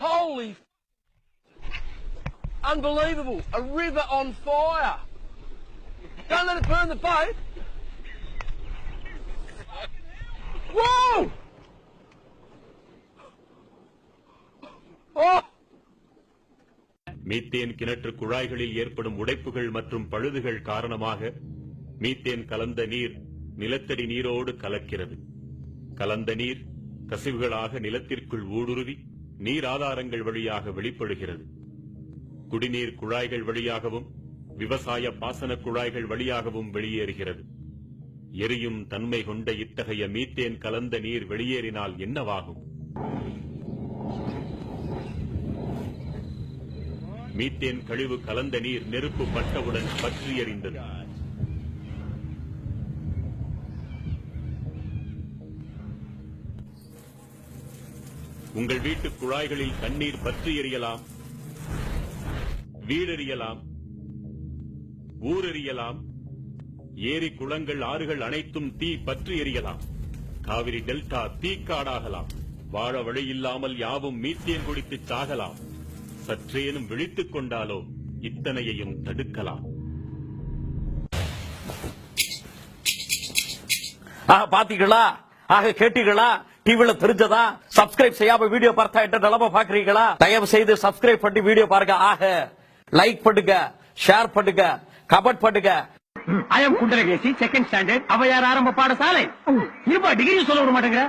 Holy unbelievable. A river on fire. Don't let it burn the boat. Whoa! Oh! Methane கிணற்று குழாய்களில் ஏற்படும் உடைப்புகள் மற்றும் பழுதுகள் காரணமாக மீத்தேன் கலந்த நீர் நிலத்தடி நீரோடு கலக்கிறது. கலந்த நீர் கசிவுகளாக நிலத்திற்குள் ஊடுருவி நீர் ஆதாரங்கள் வழியாக வெளிப்படுகிறது. குடிநீர் குழாய்கள் வழியாகவும் விவசாய பாசன குழாய்கள் வழியாகவும் வெளியேறுகிறது. எரியும் தன்மை கொண்ட இத்தகைய மீத்தேன் கலந்த நீர் வெளியேறினால் என்னவாகும்? மீத்தேன் கழிவு கலந்த நீர் நெருப்பு பட்டவுடன் பற்றி எறிந்தது. உங்கள் வீட்டு குழாய்களில் தண்ணீர் பற்றி எறியலாம், வீடெறியலாம், ஊரெறியலாம், ஏரி குளங்கள் ஆறுகள் அனைத்தும் தீ பற்றி எறியலாம். காவிரி டெல்டா தீக்காடாகலாம். வாழ வழியில்லாமல் யாவும் மீத்தேன் குடித்து சாகலாம். சற்றேனும் விழித்துக் கொண்டாலோ இத்தனையையும் தடுக்கலாம். பாத்தீங்களா? ஆக கேட்டீங்களா? டிவில தெரிஞ்சதா? சப்ஸ்கிரைப் செய்யாம வீடியோ பார்த்தா என்ன நிலைமை பாக்குறீங்களா? தயவு செய்து சப்ஸ்கிரைப் பண்ணி வீடியோ பாருங்க. ஆக லைக் பண்ணுங்க, ஷேர் பண்ணுங்க, கமெண்ட் பண்ணுங்க. I am குண்டரகேசி, செகண்ட் ஸ்டாண்டர்ட், அவையார் ஆரம்ப பாடசாலை. இருப்பா டிகிரி சொல்ல விட மாட்டேங்கிற.